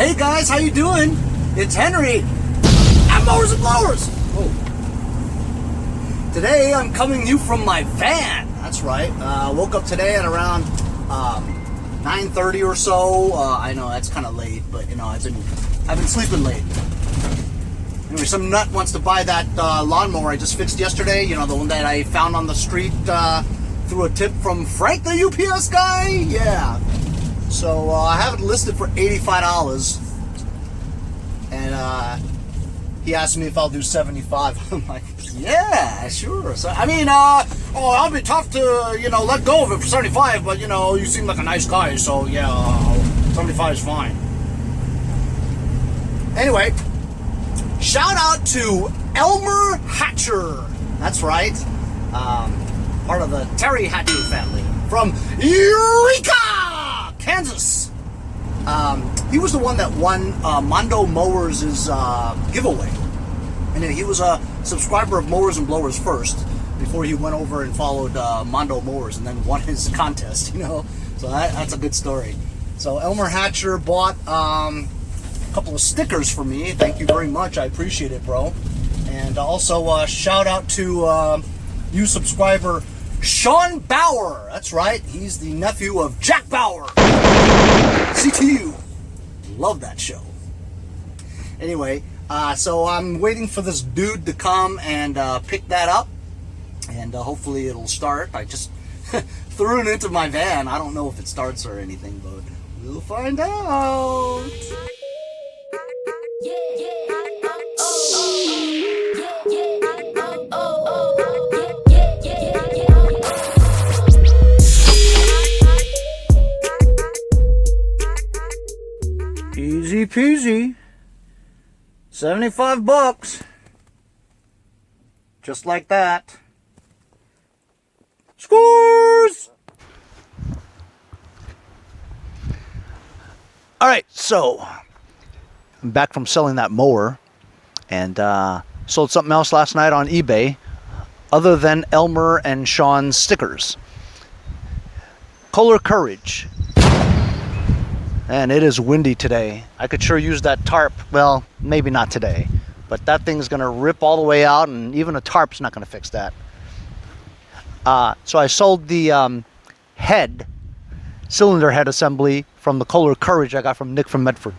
Hey guys, how you doing? It's Henry at Mowers and Blowers. Oh. Today I'm coming to you from my van. That's right. Woke up today at around 9:30 or so. I know that's kind of late, but you know I've been sleeping late. Anyway, some nut wants to buy that lawnmower I just fixed yesterday. You know, the one that I found on the street through a tip from Frank, the UPS guy. Yeah. So I have it listed for $85, and he asked me if I'll do $75. I'm like, yeah, sure. So I mean, I'll be tough to let go of it for $75, but you seem like a nice guy, so yeah, $75 is fine. Anyway, shout out to Elmer Hatcher. That's right, part of the Terry Hatcher family from Eureka, Kansas. He was the one that won Mando Mowers' giveaway. And he was a subscriber of Mowers and Blowers first, before he went over and followed Mando Mowers and then won his contest, So that's a good story. So Elmer Hatcher bought a couple of stickers for me. Thank you very much. I appreciate it, bro. And also shout out to you subscriber Sean Bauer. That's right. He's the nephew of Jack Bauer. CTU. Love that show. Anyway, so I'm waiting for this dude to come and pick that up. And hopefully it'll start. I just threw it into my van. I don't know if it starts or anything, but we'll find out. Easy peasy. $75. Just like that. Scores! Alright, so I'm back from selling that mower, and sold something else last night on eBay other than Elmer and Sean's stickers. Kohler Courage. And it is windy today. I could sure use that tarp. Well, maybe not today, but that thing's gonna rip all the way out, and even a tarp's not gonna fix that. So I sold the cylinder head assembly from the Kohler Courage I got from Nick from Medford.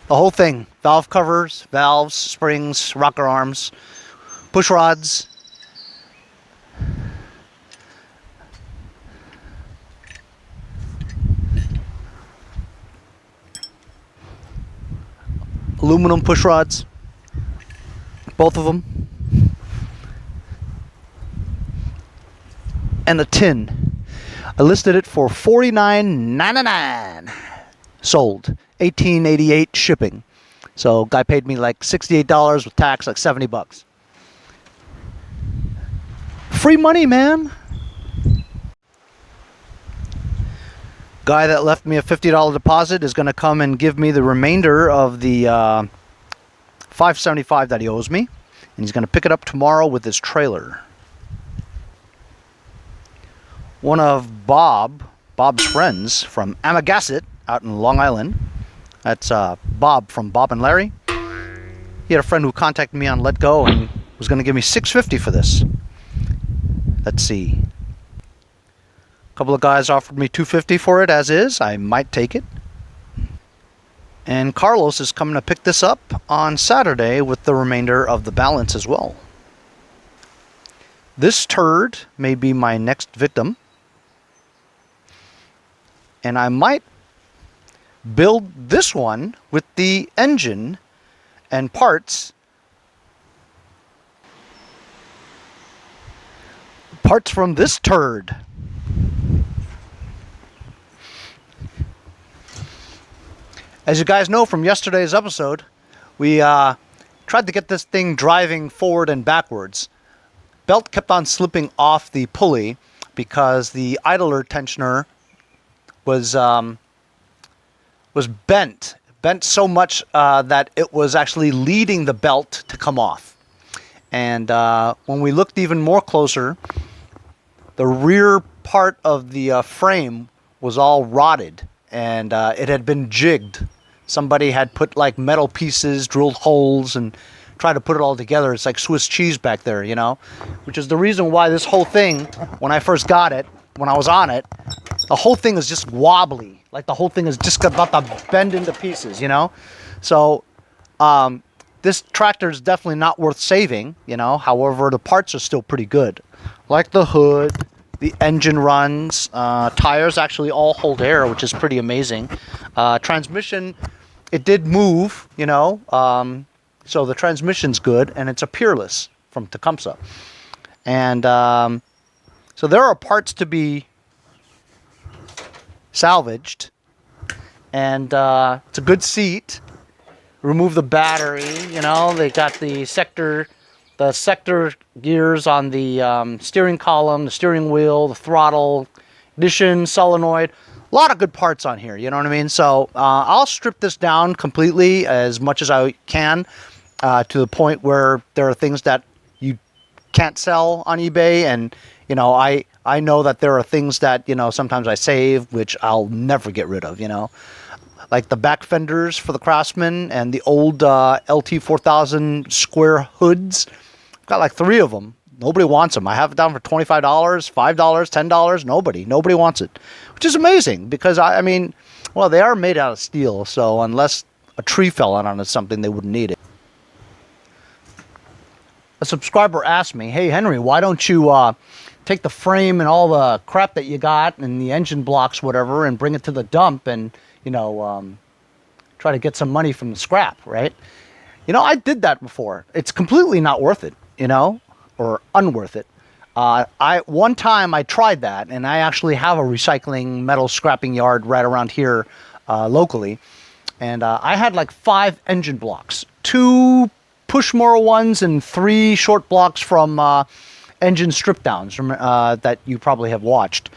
The whole thing: valve covers, valves, springs, rocker arms, push rods, aluminum push rods, both of them, and a tin. I listed it for $49.99. Sold $18.88 shipping. So guy paid me like $68 with tax, like $70. Free money, man. Guy that left me a $50 deposit is going to come and give me the remainder of the $575 that he owes me, and he's going to pick it up tomorrow with his trailer. One of Bob's friends from Amagassett out in Long Island. That's Bob from Bob and Larry. He had a friend who contacted me on Let Go and was going to give me $650 for this. Let's see. A couple of guys offered me $250 for it as is. I might take it. And Carlos is coming to pick this up on Saturday with the remainder of the balance as well. This turd may be my next victim. And I might build this one with the engine and parts from this turd. As you guys know from yesterday's episode, we tried to get this thing driving forward and backwards. Belt kept on slipping off the pulley because the idler tensioner was bent so much that it was actually leading the belt to come off. And when we looked even more closer, the rear part of the frame was all rotted and it had been jigged. Somebody had put like metal pieces, drilled holes, and tried to put it all together. It's like Swiss cheese back there, you know, which is the reason why this whole thing, when I first got it, when I was on it, the whole thing is just wobbly. Like the whole thing is just about to bend into pieces, you know. So this tractor is definitely not worth saving, you know. However, the parts are still pretty good, like the hood. The engine runs, tires actually all hold air, which is pretty amazing. Transmission, it did move, you know, so the transmission's good, and it's a Peerless from Tecumseh. And so there are parts to be salvaged, and it's a good seat. Remove the battery, you know, they got the sector gears on the steering column, the steering wheel, the throttle, ignition, solenoid. A lot of good parts on here, you know what I mean? So I'll strip this down completely as much as I can to the point where there are things that you can't sell on eBay. And, you know, I know that there are things that, you know, sometimes I save, which I'll never get rid of, you know. Like the back fenders for the Craftsman and the old LT4000 square hoods. Got like 3 of them. Nobody wants them. I have it down for $25, $5, $10. Nobody wants it, which is amazing because I mean, well, they are made out of steel, so unless a tree fell on it something, they wouldn't need it. A subscriber asked me, "Hey Henry, why don't you take the frame and all the crap that you got and the engine blocks, whatever, and bring it to the dump and, you know, try to get some money from the scrap, right?" You know, I did that before. It's completely not worth it, you know, or unworth it. One time I tried that, and I actually have a recycling metal scrapping yard right around here locally. And I had like 5 engine blocks, 2 Pushmore ones and 3 short blocks from engine strip downs that you probably have watched.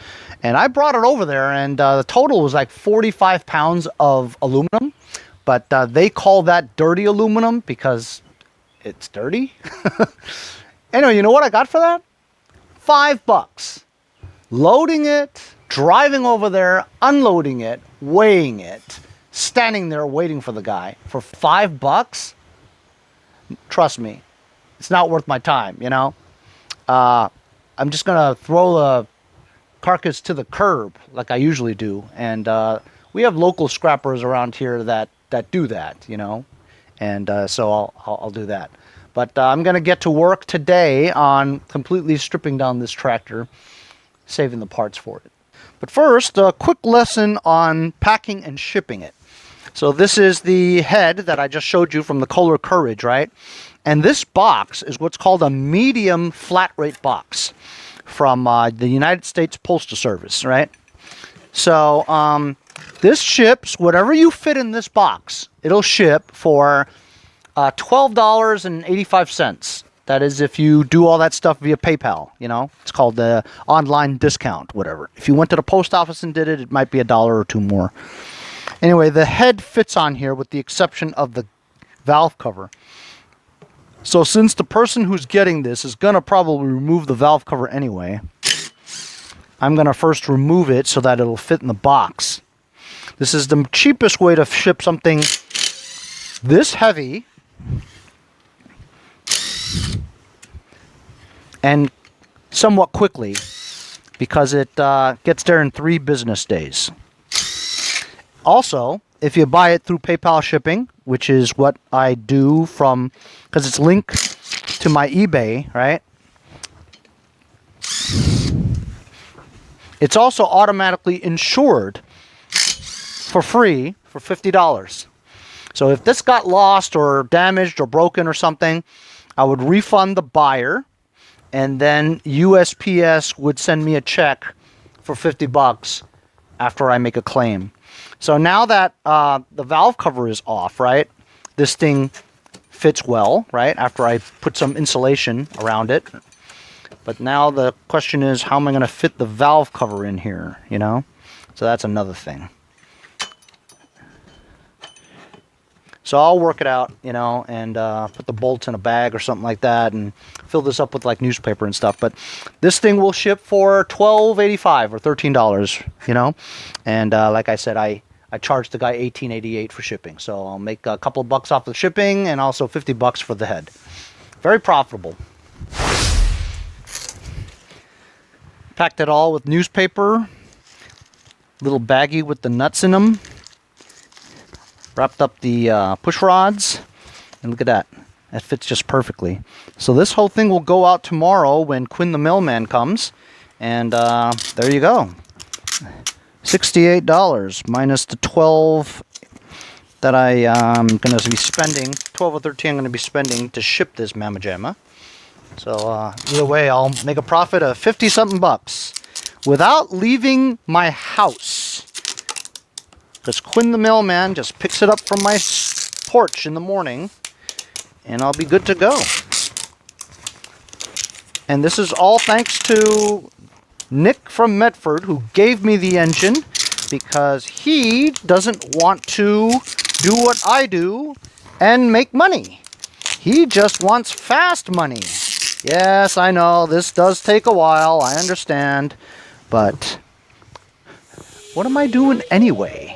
And I brought it over there, and the total was like 45 pounds of aluminum. But they call that dirty aluminum because it's dirty. Anyway, you know what I got for that? $5. Loading it, driving over there, unloading it, weighing it, standing there waiting for the guy for $5. Trust me, it's not worth my time, you know. I'm just gonna throw the carcass to the curb like I usually do, and we have local scrappers around here that do that, you know, and so I'll do that. But I'm going to get to work today on completely stripping down this tractor, saving the parts for it. But first, a quick lesson on packing and shipping it. So this is the head that I just showed you from the Kohler Courage, right? And this box is what's called a medium flat rate box from the United States Postal Service, right? So this ships whatever you fit in this box. It'll ship for $12.85. That is if you do all that stuff via PayPal, you know. It's called the online discount, whatever. If you went to the post office and did it, it might be $1 or $2 more. Anyway, the head fits on here with the exception of the valve cover. So since the person who's getting this is going to probably remove the valve cover anyway, I'm going to first remove it so that it'll fit in the box. This is the cheapest way to ship something this heavy and somewhat quickly because it gets there in 3 business days. Also, if you buy it through PayPal shipping, which is what I do from, because it's linked to my eBay, right? It's also automatically insured for free for $50. So if this got lost or damaged or broken or something, I would refund the buyer, and then USPS would send me a check for $50 after I make a claim. So now that the valve cover is off, right, this thing fits well, right, after I put some insulation around it. But now the question is, how am I going to fit the valve cover in here, you know? So that's another thing. So I'll work it out, you know, and put the bolts in a bag or something like that and fill this up with like newspaper and stuff. But this thing will ship for $12.85 or $13, you know. And like I said, I I charge the guy $18.88 for shipping. So I'll make a couple of bucks off the shipping and also $50 for the head. Very profitable. Packed it all with newspaper. Little baggie with the nuts in them. Wrapped up the push rods. And look at that. That fits just perfectly. So this whole thing will go out tomorrow when Quinn the mailman comes. And there you go. $68 minus the 12 that I am going to be spending. 12 or 13 I'm going to be spending to ship this Mamma Jamma. So either way, I'll make a profit of 50-something bucks without leaving my house. Because Quinn the mailman just picks it up from my porch in the morning, and I'll be good to go. And this is all thanks to Nick from Medford, who gave me the engine because he doesn't want to do what I do and make money. He just wants fast money. Yes, I know, this does take a while, I understand, but what am I doing anyway?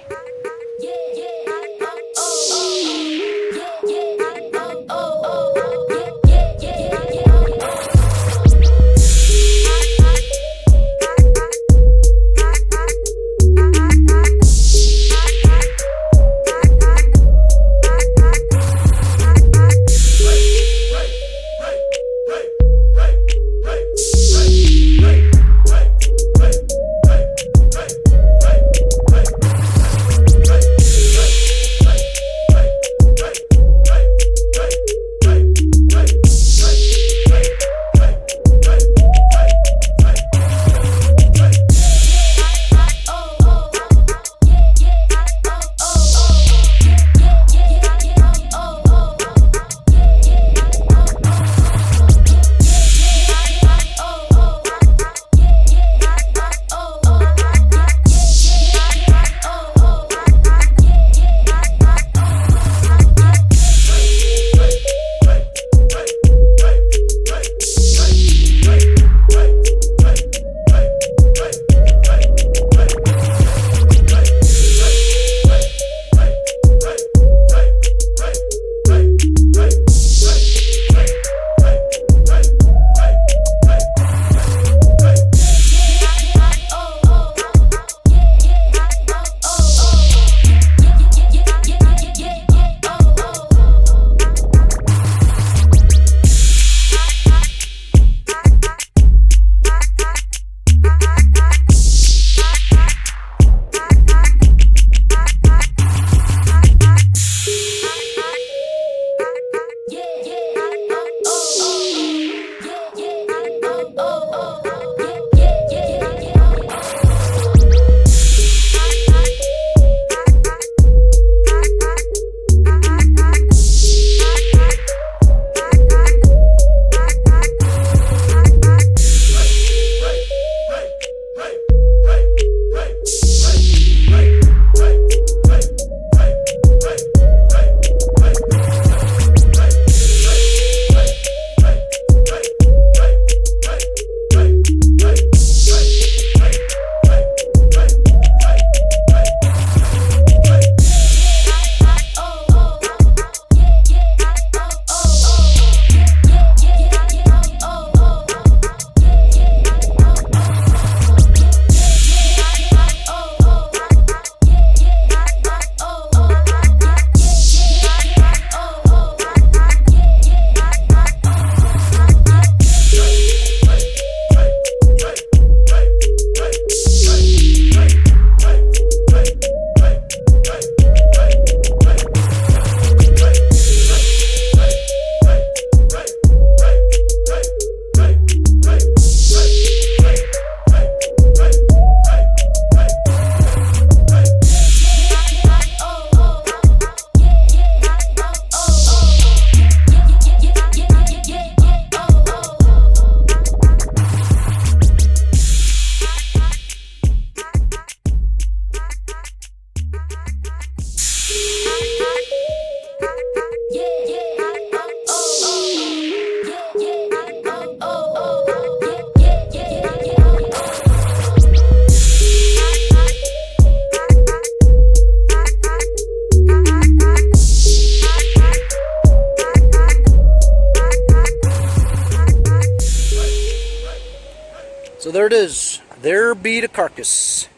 So there it is. There be the carcass.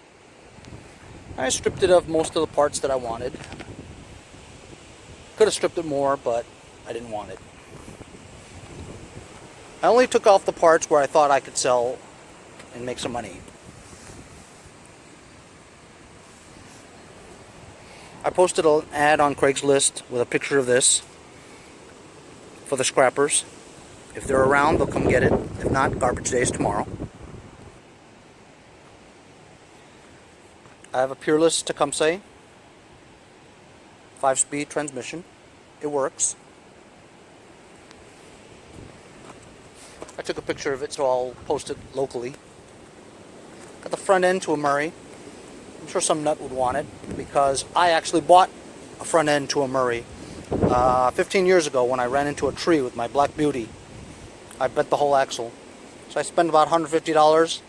I stripped it of most of the parts that I wanted. Could have stripped it more, but I didn't want it. I only took off the parts where I thought I could sell and make some money. I posted an ad on Craigslist with a picture of this for the scrappers. If they're around, they'll come get it. If not, garbage day is tomorrow. I have a Peerless Tecumseh 5-speed transmission. It works. I took a picture of it, so I'll post it locally. Got the front end to a Murray. I'm sure some nut would want it, because I actually bought a front end to a Murray 15 years ago when I ran into a tree with my Black Beauty. I bent the whole axle. So I spent about $150,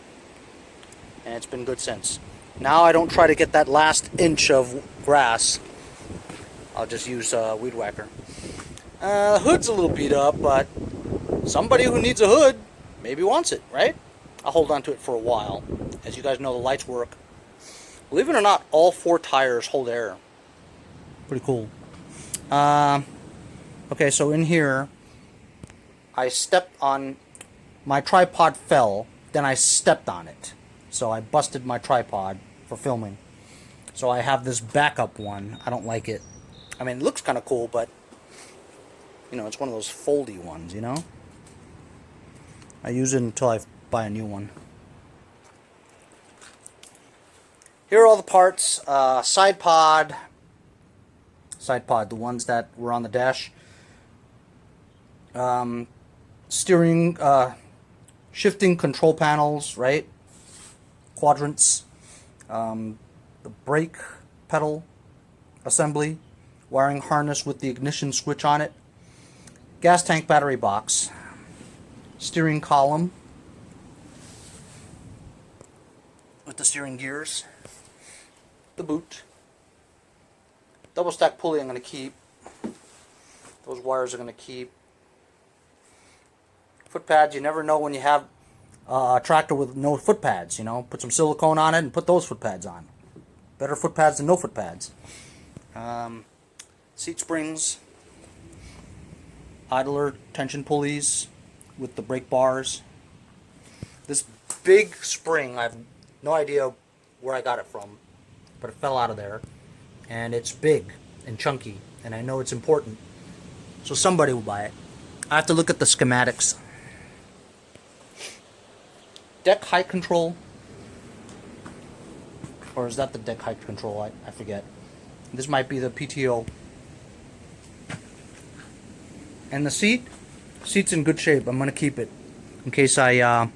and it's been good since. Now I don't try to get that last inch of grass. I'll just use a weed whacker. Hood's a little beat up, but somebody who needs a hood maybe wants it, right? I'll hold on to it for a while. As you guys know, the lights work. Believe it or not, all 4 tires hold air. Pretty cool. Okay, so in here, I stepped on, my tripod fell, then I stepped on it. So I busted my tripod for filming. So I have this backup one. I don't like it. I mean, it looks kind of cool, but, you know, it's one of those foldy ones, you know? I use it until I buy a new one. Here are all the parts. Side pod, the ones that were on the dash. Steering, shifting control panels, right? Quadrants. The brake pedal assembly. Wiring harness with the ignition switch on it. Gas tank battery box. Steering column with the steering gears. The boot. Double stack pulley I'm going to keep. Those wires are going to keep. Foot pads, you never know when you have a tractor with no foot pads, you know. Put some silicone on it and put those foot pads on. Better foot pads than no foot pads. Seat springs. Idler tension pulleys with the brake bars. This big spring, I have no idea where I got it from, but it fell out of there, and it's big and chunky, and I know it's important, so somebody will buy it. I have to look at the schematics. Deck height control, or is that the deck height control? I forget. This might be the PTO. And the seat's in good shape. I'm going to keep it in case I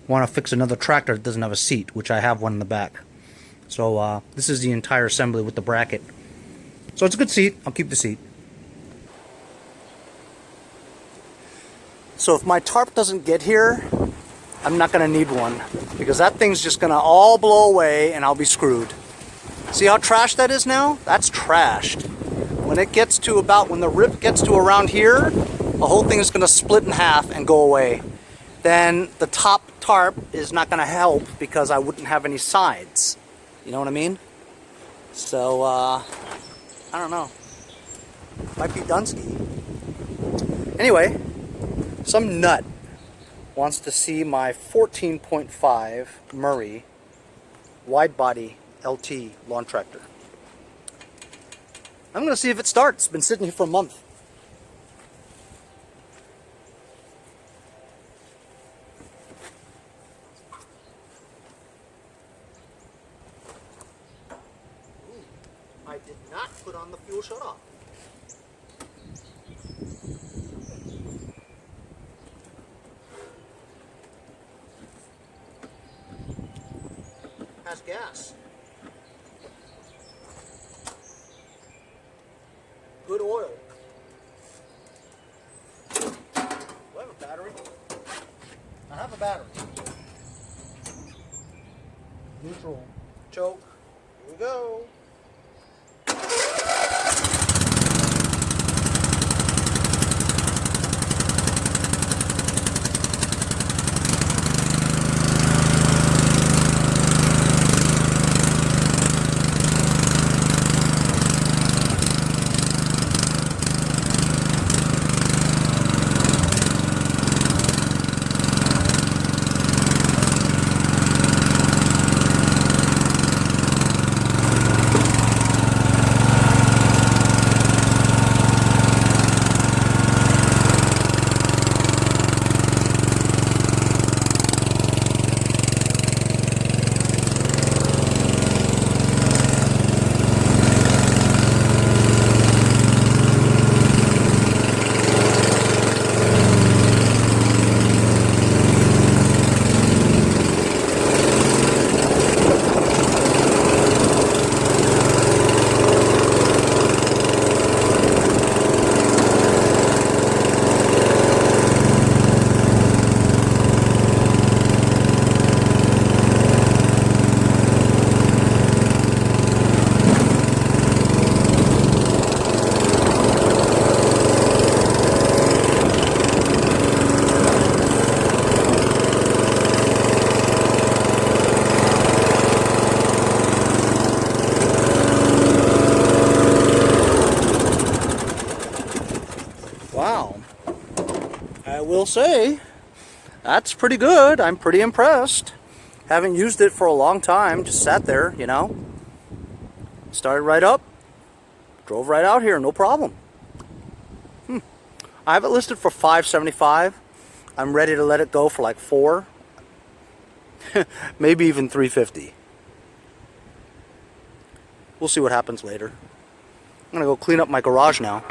want to fix another tractor that doesn't have a seat, which I have one in the back. So this is the entire assembly with the bracket. So it's a good seat. I'll keep the seat. So if my tarp doesn't get here, I'm not going to need one, because that thing's just going to all blow away and I'll be screwed. See how trashed that is now? That's trashed. When it gets to about, when the rip gets to around here, the whole thing is going to split in half and go away. Then the top tarp is not going to help because I wouldn't have any sides. You know what I mean? So, I don't know. Might be Dunsky. Anyway, some nut wants to see my 14.5 Murray wide body LT lawn tractor. I'm going to see if it starts. It's been sitting here for a month. I did not put on the fuel shut-off. Has gas. Good oil. Do I have a battery? I have a battery. Neutral. Choke. Here we go. say, that's pretty good. I'm pretty impressed. Haven't used it for a long time. Just sat there, you know. Started right up. Drove right out here, no problem. I have it listed for $575. I'm ready to let it go for like $4. Maybe even $350. We'll see what happens later. I'm gonna go clean up my garage now.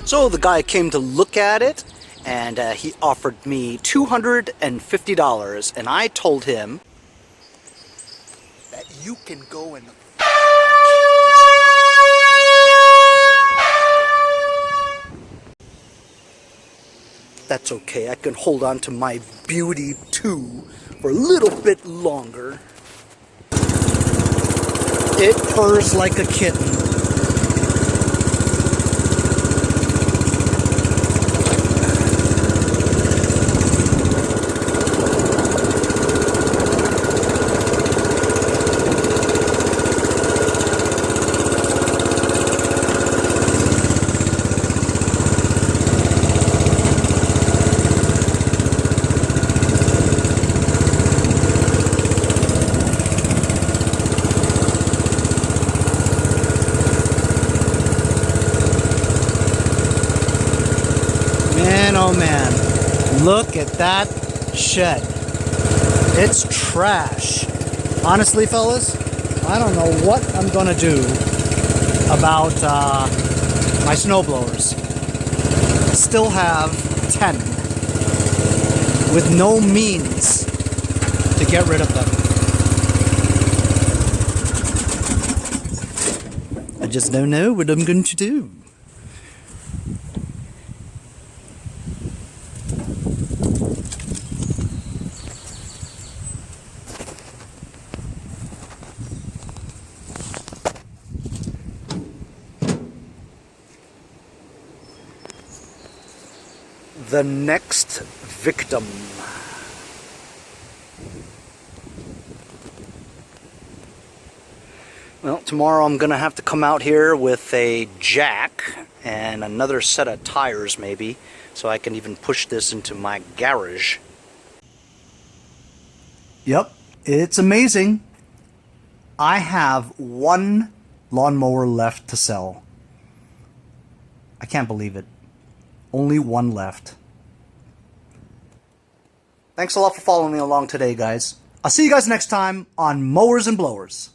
So the guy came to look at it, and he offered me $250, and I told him that you can go and... That's okay, I can hold on to my beauty too for a little bit longer. It purrs like a kitten. Man, oh man, look at that shed. It's trash. Honestly, fellas, I don't know what I'm gonna do about my snowblowers. Still have 10 with no means to get rid of them. I just don't know what I'm going to do. The next victim. Well, tomorrow I'm gonna have to come out here with a jack and another set of tires maybe, so I can even push this into my garage. Yep, it's amazing. I have one lawnmower left to sell. I can't believe it. Only one left. Thanks a lot for following me along today, guys. I'll see you guys next time on Mowers and Blowers.